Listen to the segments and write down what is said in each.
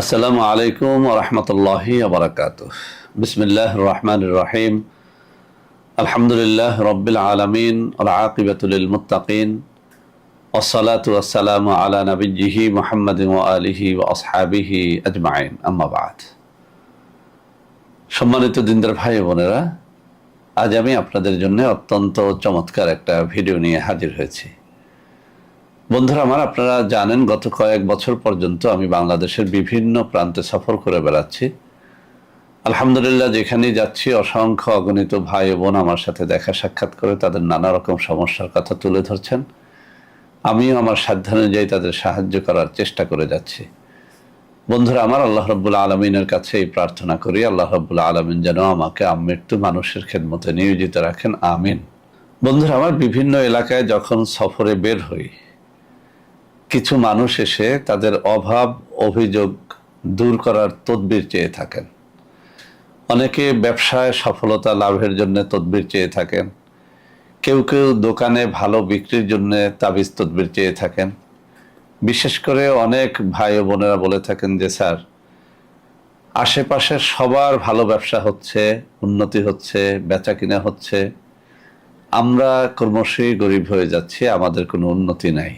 আসসালামু আলাইকুম ওয়া রাহমাতুল্লাহি ওয়া বারাকাতুহু। বিসমিল্লাহির রহমানির রহিম। আলহামদুলিল্লাহি রাব্বিল আলামিন ওয়াল আকিবাতু লিল মুত্তাকিন। ওয়াসসালাতু ওয়াসসালামু আলা নাবিয়্যিহি মুহাম্মাদিন ওয়া আলিহি ওয়া আসহাবিহি আজমাইন। আম্মা বা'দ। সম্মানিত দিনদার ভাই বোনেরা, আজ আমি আপনাদের জন্য অত্যন্ত চমৎকার একটা ভিডিও নিয়ে হাজির হয়েছি। বন্ধুরা আমার, আপনারা জানেন গত কয়েক বছর পর্যন্ত আমি বাংলাদেশের বিভিন্ন প্রান্তে সফর করে বেড়াচ্ছি। আলহামদুলিল্লাহ, যেখানেই যাচ্ছি অসংখ্য অগণিত ভাই বোন আমার সাথে দেখা সাক্ষাৎ করে তাদের নানা রকম সমস্যার কথা তুলে ধরছেন। আমিও আমার সাধ্যানুযায়ী তাদের সাহায্য করার চেষ্টা করে যাচ্ছি। বন্ধুরা আমার, আল্লাহ রাব্বুল আলামিনের কাছে এই প্রার্থনা করি, আল্লাহ রাব্বুল আলামিন যেন আমাকে আমৃত্যু মানুষের খেদমতে নিয়োজিত রাখেন, আমিন। বন্ধুরা আমার, বিভিন্ন এলাকায় যখন সফরে বের হই, কিছু মানুষ এসে তাদের অভাব অভিযোগ দূর করার তদবির চেয়ে থাকেন। অনেকে ব্যবসায় সফলতা লাভের জন্য তদবির চেয়ে থাকেন, কেউ কেউ দোকানে ভালো বিক্রির জন্য তাবিজ তদবির চেয়ে থাকেন। বিশেষ করে অনেক ভাই ও বোনেরা বলে থাকেন যে স্যার, আশেপাশের সবার ভালো ব্যবসা হচ্ছে, উন্নতি হচ্ছে, বেচা কিনা হচ্ছে, আমরা ক্রমশই গরিব হয়ে যাচ্ছি, আমাদের কোনো উন্নতি নাই।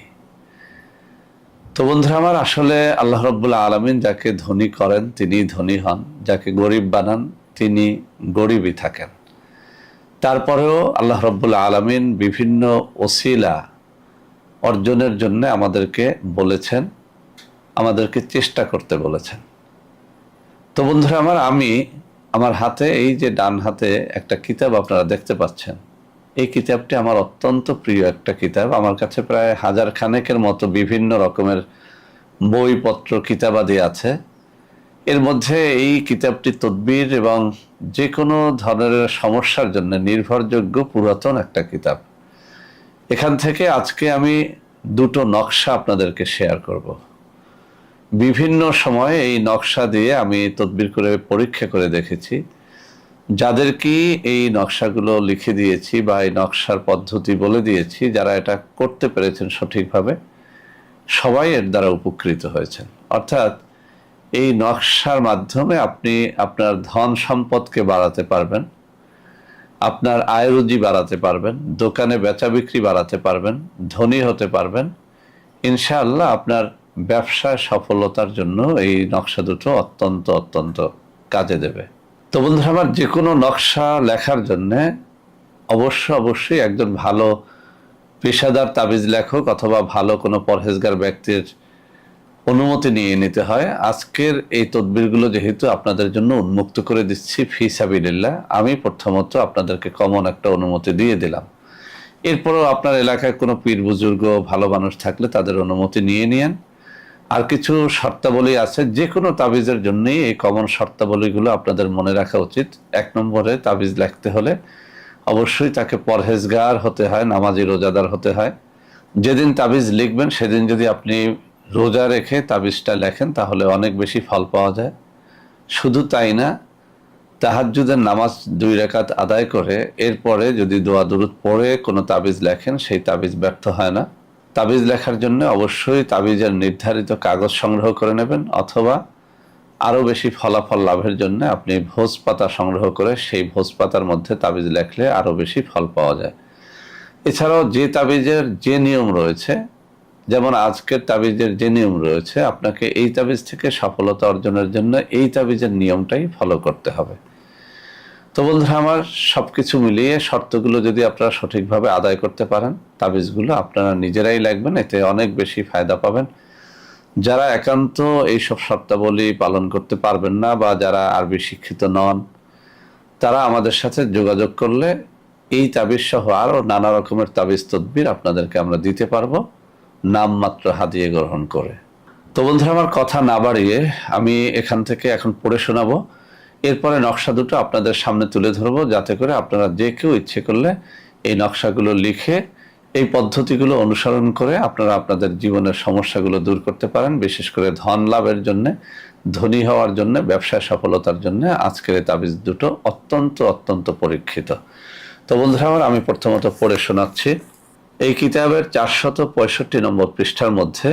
তো বন্ধুরা আমার, আসলে আল্লাহ রাব্বুল আলামিন যাকে ধনী করেন তিনি ধনী হন, যাকে গরিব বানান তিনি গরিবই থাকেন। তারপরেও আল্লাহ রাব্বুল আলামিন বিভিন্ন ওসিলা অর্জনের জন্য আমাদেরকে বলেছেন, আমাদেরকে চেষ্টা করতে বলেছেন। তো বন্ধুরা আমার, আমি আমার হাতে, এই যে ডান হাতে একটা কিতাব আপনারা দেখতে পাচ্ছেন, এই কিতাবটি আমার অত্যন্ত প্রিয় একটা কিতাব। আমার কাছে প্রায় 1000 খানেকের মতো বিভিন্ন রকমের বইপত্র কিতাবাদি আছে। এর মধ্যে এই কিতাবটি তদবির এবং যে কোনো ধরনের সমস্যার জন্য নির্ভরযোগ্য পুরাতন একটা কিতাব। এখান থেকে আজকে আমি দুটো নকশা আপনাদেরকে শেয়ার করব। বিভিন্ন সময়ে এই নকশা দিয়ে আমি তদবির করে পরীক্ষা করে দেখেছি। যাদেরকে এই নকশাগুলো লিখে দিয়েছি বা এই নকশার পদ্ধতি বলে দিয়েছি, যারা এটা করতে পেরেছেন সঠিকভাবে, সবাই এর দ্বারা উপকৃত হয়েছেন। অর্থাৎ এই নকশার মাধ্যমে আপনি আপনার ধন সম্পদকে বাড়াতে পারবেন, আপনার আয় রুজি বাড়াতে পারবেন, দোকানে বেচা বিক্রি বাড়াতে পারবেন, ধনী হতে পারবেন। ইনশাআল্লাহ আপনার ব্যবসায় সফলতার জন্য এই নকশা দুটো অত্যন্ত অত্যন্ত কাজে দেবে। তো বন্ধুরা আমার, যে কোনো নকশা লেখার জন্য অবশ্যই একজন ভালো পেশাদার তাবিজ লেখক অথবা ভালো কোনো পরহেজগার ব্যক্তির অনুমতি নিয়ে নিতে হয়। আজকের এই তদবিরগুলো যেহেতু আপনাদের জন্য উন্মুক্ত করে দিচ্ছি ফি সাবিলিল্লাহ, আমি প্রথমত আপনাদেরকে কমন একটা অনুমতি দিয়ে দিলাম। এরপরও আপনার এলাকায় কোনো পীর বুজুর্গ ভালো মানুষ থাকলে তাদের অনুমতি নিয়ে নিয়েন। আর কিছু শর্তাবলী আছে, যে কোনো তাবিজের জন্যই এই কমন শর্তাবলীগুলো আপনাদের মনে রাখা উচিত। 1 নম্বরে, তাবিজ লিখতে হলে অবশ্যই তাকে পরহেজগার হতে হয়, নামাজি রোজাদার হতে হয়। যেদিন তাবিজ লিখবেন সেদিন যদি আপনি রোজা রেখে তাবিজটা লেখেন তাহলে অনেক বেশি ফল পাওয়া যায়। শুধু তাই না, তাহাজ্জুদের নামাজ 2 রাকাত আদায় করে এরপরে যদি দোয়া দুরুদ পড়ে কোনো তাবিজ লেখেন, সেই তাবিজ ব্যর্থ হয় না। তাবিজ লেখার জন্য অবশ্যই তাবিজের নির্ধারিত কাগজ সংগ্রহ করে নেবেন, অথবা আরও বেশি ফলাফল লাভের জন্য আপনি ভোজ পাতা সংগ্রহ করে সেই ভোজ পাতার মধ্যে তাবিজ লেখলে আরও বেশি ফল পাওয়া যায়। এছাড়াও যে তাবিজের যে নিয়ম রয়েছে, যেমন আজকের তাবিজের যে নিয়ম রয়েছে, আপনাকে এই তাবিজ থেকে সফলতা অর্জনের জন্য এই তাবিজের নিয়মটাই ফলো করতে হবে। তো বন্ধুরা আমার, সবকিছু মিলিয়ে শর্তগুলো যদি আপনারা সঠিকভাবে আদায় করতে পারেন, তাবিজগুলো আপনারা নিজেরাই লিখবেন, এতে অনেক বেশি ফায়দা পাবেন। যারা একান্ত এইসব শর্তাবলী পালন করতে পারবেন না বা যারা আরবি শিক্ষিত নন, তারা আমাদের সাথে যোগাযোগ করলে এই তাবিজ সহ আরও নানা রকমের তাবিজ তদবির আপনাদেরকে আমরা দিতে পারবো, নামমাত্র হাদিয়ে গ্রহণ করে। তো বন্ধুরা আমার, কথা না বাড়িয়ে আমি এখান থেকে এখন পড়ে শোনাবো। এরপরে নকশা দুটো আপনাদের সামনে তুলে ধরবো, যাতে করে আপনারা যে কেউ ইচ্ছে করলে এই নকশাগুলো লিখে এই পদ্ধতিগুলো অনুসরণ করে আপনারা আপনাদের জীবনের সমস্যাগুলো দূর করতে পারেন। বিশেষ করে ধন লাভের জন্য, ধনী হওয়ার জন্য, ব্যবসায় সফলতার জন্য আজকের এই তাবিজ দুটো অত্যন্ত অত্যন্ত পরীক্ষিত। তো বন্ধুরা আমার, আমি প্রথমত পড়ে শোনাচ্ছি। এই কিতাবের 465 নম্বর পৃষ্ঠার মধ্যে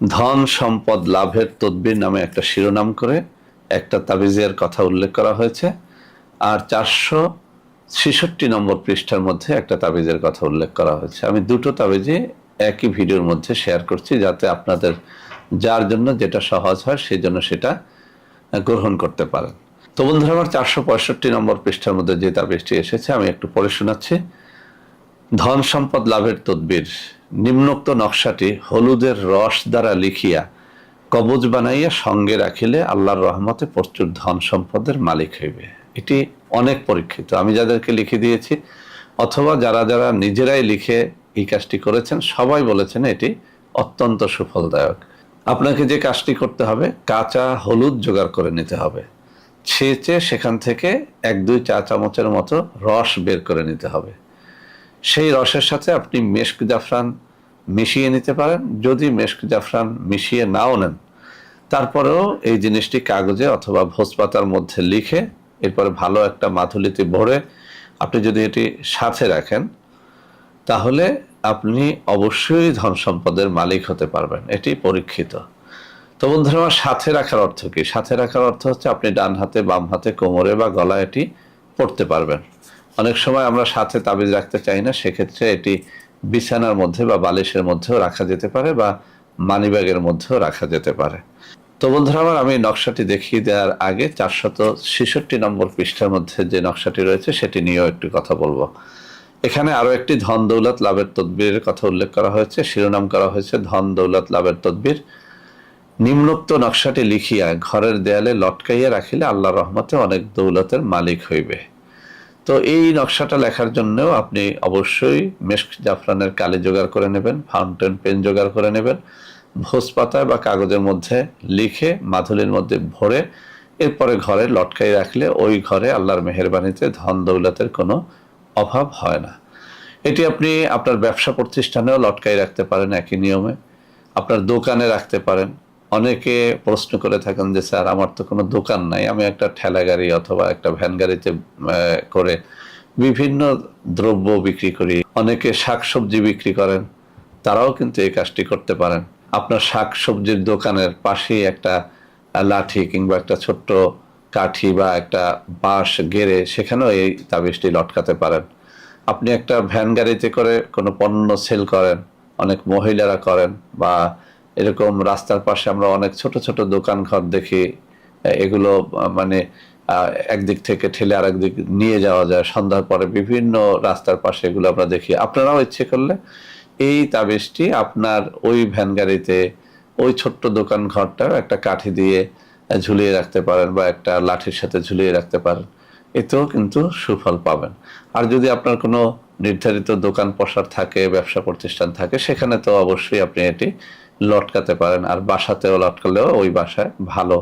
ধন সম্পদ লাভের তদবির নামে একটা শিরোনাম করে একটা তাবিজের কথা উল্লেখ করা হয়েছে, আর 466 নম্বর পৃষ্ঠার মধ্যে একটা তাবিজের কথা উল্লেখ করা হয়েছে। আমি দুটো তাবিজে একই ভিডিওর মধ্যে শেয়ার করছি, যাতে আপনাদের যার জন্য যেটা সহজ হয় সেই জন্য সেটা গ্রহণ করতে পারেন। তো বন্ধুরা, আমার 465 নম্বর পৃষ্ঠার মধ্যে যে তাবিজটি এসেছে আমি একটু পড়ে শোনাচ্ছি। ধন সম্পদ লাভের তদবির, নিম্নোক্ত নকশাটি হলুদের রস দ্বারা লিখিয়া কবজ বানাইয়া সঙ্গে রাখিলে আল্লাহর রহমতে প্রচুর ধন সম্পদের মালিক হইবে। এটি অনেক পরীক্ষিত। আমি যাদেরকে লিখে দিয়েছি অথবা যারা যারা নিজেরাই লিখে এই কাজটি করেছেন, সবাই বলেছেন এটি অত্যন্ত সুফলদায়ক। আপনাকে যে কাজটি করতে হবে, কাঁচা হলুদ জোগাড় করে নিতে হবে। ছেঁচে সেখান থেকে 1-2 চা চামচের মতো রস বের করে নিতে হবে। সেই রসের সাথে আপনি মেশক জাফরান মিশিয়ে নিতে পারেন। যদি মেশক জাফরান মিশিয়ে নাও নেন, তারপরেও এই জিনিসটি কাগজে অথবা ভোজপাতার মধ্যে লিখে এরপরে ভালো একটা মাথুলিতে ভরে আপনি যদি এটি সাথে রাখেন, তাহলে আপনি অবশ্যই ধন সম্পদের মালিক হতে পারবেন। এটি পরীক্ষিত। তো বন্ধুরা, আমার সাথে রাখার অর্থ কি? সাথে রাখার অর্থ হচ্ছে আপনি ডান হাতে, বাম হাতে, কোমরে বা গলায় এটি পড়তে পারবেন। অনেক সময় আমরা সাথে তাবিজ রাখতে চাই না, সেক্ষেত্রে এটি বিছানার মধ্যে বা বালিশের মধ্যেও রাখা যেতে পারে বা মানিব্যাগের মধ্যেও রাখা যেতে পারে। তো বন্ধুরা আমার, আমি নকশাটি দেখিয়ে দেওয়ার আগে 466 নম্বর পৃষ্ঠার মধ্যে যে নকশাটি রয়েছে সেটি নিয়েও একটু কথা বলবো। এখানে আরো একটি ধন দৌলত লাভের তদবিরের কথা উল্লেখ করা হয়েছে, শিরোনাম করা হয়েছে ধন দৌলত লাভের তদবির। নিম্নোক্ত নকশাটি লিখিয়া ঘরের দেয়ালে লটকাইয়া রাখিলে আল্লাহর রহমতে অনেক দৌলতের মালিক হইবে। তো এই নকশাটা লেখার জন্যও আপনি অবশ্যই মেশক জাফরানের কালি জোগাড় করে নেবেন, ফাউন্টেন পেন জোগাড় করে নেবেন, ভোজপাতায় বা কাগজের মধ্যে লিখে মাথুলির মধ্যে ভরে এরপরে ঘরে লটকাই রাখলে ওই ঘরে আল্লাহর মেহেরবানিতে ধন দৌলতের কোনো অভাব হয় না। এটি আপনি আপনার ব্যবসা প্রতিষ্ঠানেও লটকাই রাখতে পারেন একই নিয়মে, আপনার দোকানে রাখতে পারেন। অনেকে প্রশ্ন করে থাকেন যে স্যার, আমার তো কোনো দোকান নাই, আমি একটা ঠেলা গাড়ি অথবা একটা ভ্যান গাড়িতে করে বিভিন্ন দ্রব্য বিক্রি করি। অনেকে শাকসবজি বিক্রি করেন, তারাও কিন্তু এই কাজটি করতে পারেন। আপনার শাকসবজির দোকানের পাশেই একটা লাঠি কিংবা একটা ছোট্ট কাঠি বা একটা বাঁশ গেড়ে সেখানেও এই তাবিজটি লটকাতে পারেন। আপনি একটা ভ্যান গাড়িতে করে কোনো পণ্য সেল করেন, অনেক মহিলারা করেন, বা এরকম রাস্তার পাশে আমরা অনেক ছোট ছোট দোকান ঘর দেখি, এগুলো মানে একদিক থেকে ঠেলে আরেক দিক নিয়ে যাওয়া যায় সন্ধ্যার পরে বিভিন্ন রাস্তার পাশে, এগুলো আমরা দেখি। আপনারাও ইচ্ছে করলে এই তাবিজটি আপনার ওই ভ্যান গাড়িতে ওই ছোট্ট দোকান ঘরটা একটা কাঠি দিয়ে ঝুলিয়ে রাখতে পারেন বা একটা লাঠির সাথে ঝুলিয়ে রাখতে পারেন, এতেও কিন্তু সুফল পাবেন। আর যদি আপনার কোনো নির্ধারিত দোকান পসার থাকে, ব্যবসা প্রতিষ্ঠান থাকে, সেখানে তো অবশ্যই আপনি এটি লটকাতে পারেন। আর বাসাতেও লটকালেও ওই বাসায় ভালো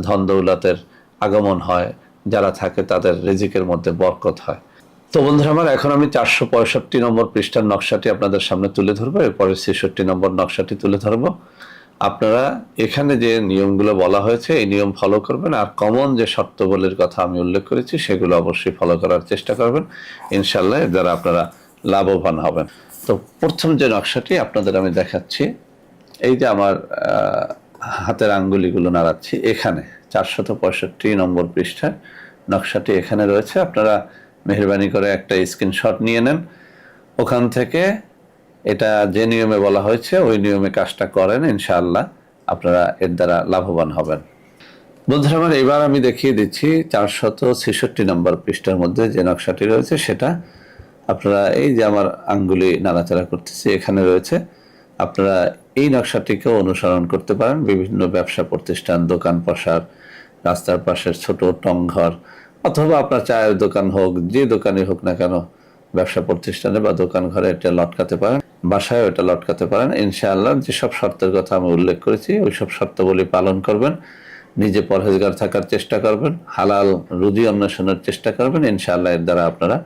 ধন দৌলতের আগমন হয়, যারা থাকে তাদের রিজিকের মধ্যে বরকত হয়। তো বন্ধুরা আমার, এখন আমি 465 নম্বর পৃষ্ঠার নকশাটি আপনাদের সামনে তুলে ধরবো, এরপরে 66 নম্বর নকশাটি তুলে ধরবো। আপনারা এখানে যে নিয়মগুলো বলা হয়েছে এই নিয়ম ফলো করবেন, আর কমন যে শর্তাবলীর কথা আমি উল্লেখ করেছি সেগুলো অবশ্যই ফলো করার চেষ্টা করবেন। ইনশাল্লাহ এর দ্বারা আপনারা লাভবান হবেন। তো প্রথম যে নকশাটি আপনাদের আমি দেখাচ্ছি, এই যে আমার হাতের আঙ্গুলিগুলো নাড়াচ্ছি, এখানে 465 নম্বর পৃষ্ঠার নকশাটি এখানে রয়েছে। আপনারা মেহরবানি করে একটা স্ক্রিনশট নিয়ে নেন, ওখান থেকে এটা যে নিয়মে বলা হয়েছে ওই নিয়মে কাজটা করেন, ইনশাআল্লাহ আপনারা এর দ্বারা লাভবান হবেন। বন্ধুরা আমার, এবার আমি দেখিয়ে দিচ্ছি 466 নম্বর পৃষ্ঠার মধ্যে যে নকশাটি রয়েছে সেটা। আপনারা এই যে আমার আঙ্গুলি নাড়াচাড়া করতেছি এখানে রয়েছে, আপনারা এই নকশাটিকেও অনুসরণ করতে পারেন। বিভিন্ন ব্যবসা প্রতিষ্ঠান, দোকান পসার, রাস্তার পাশের ছোট টংঘর অথবা আপনার চায়ের দোকান হোক, যে দোকানে হোক না কেন, ব্যবসা প্রতিষ্ঠানে বা দোকান ঘরে এটা লটকাতে পারেন, বাসায় এটা লটকাতে পারেন। ইনশাআল্লাহ যেসব শর্তের কথা আমি উল্লেখ করেছি ওই সব শর্তাবলী পালন করবেন, নিজে পরহেজগার থাকার চেষ্টা করবেন, হালাল রুজি অন্বেষণের চেষ্টা করবেন। ইনশাআল্লাহ এর দ্বারা আপনারা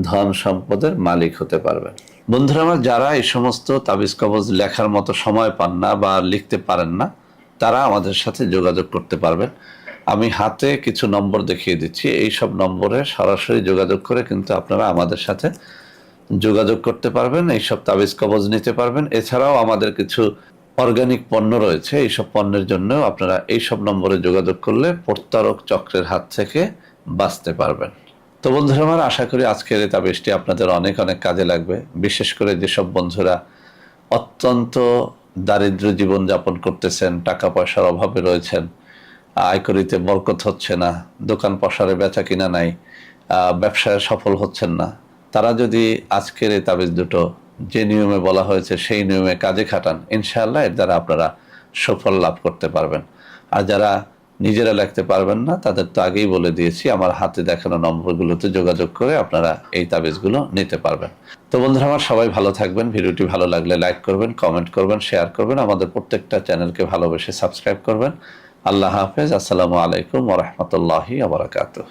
ধন সম্পদের মালিক হতে পারবেন। বন্ধুরা আমার, যারা এই সমস্ত তাবিজ কবজ লেখার মতো সময় পান না বা লিখতে পারেন না, তারা আমাদের সাথে যোগাযোগ করতে পারবেন। আমি হাতে কিছু নম্বর দেখিয়ে দিচ্ছি, এই সব নম্বরে সরাসরি যোগাযোগ করে কিন্তু আপনারা আমাদের সাথে যোগাযোগ করতে পারবেন, এইসব তাবিজ কবজ নিতে পারবেন। এছাড়াও আমাদের কিছু অর্গানিক পণ্য রয়েছে, এইসব পণ্যের জন্য আপনারা এইসব নম্বরে যোগাযোগ করলে প্রতারক চক্রের হাত থেকে বাঁচতে পারবেন। তো বন্ধুরা আমার, আশা করি আজকের এই তাবিজটি আপনাদের অনেক অনেক কাজে লাগবে। বিশেষ করে যেসব বন্ধুরা অত্যন্ত দারিদ্র জীবন যাপন করতেছেন, টাকা পয়সার অভাবে রয়েছেন, আয় করিতে বরকত হচ্ছে না, দোকান পসারে বেচা কিনা নাই, ব্যবসায় সফল হচ্ছেন না, তারা যদি আজকের এই তাবিজ দুটো যে নিয়মে বলা হয়েছে সেই নিয়মে কাজে খাটান, ইনশাআল্লাহ এর দ্বারা আপনারা সুফল লাভ করতে পারবেন। আর যারা নিজেরা লিখতে পারবেন না, তাদের তো আগেই বলে দিয়েছি, আমার হাতে দেখানো নম্বরগুলোতে যোগাযোগ করে আপনারা এই তাবিজগুলো নিতে পারবেন। তো বন্ধুরা আমার, সবাই ভালো থাকবেন। ভিডিওটি ভালো লাগলে লাইক করবেন, কমেন্ট করবেন, শেয়ার করবেন, আমাদের প্রত্যেকটা চ্যানেলকে ভালোবেসে সাবস্ক্রাইব করবেন। আল্লাহ হাফেজ। আসসালামু আলাইকুম ওয়া রাহমাতুল্লাহি ওয়া বারাকাতুহু।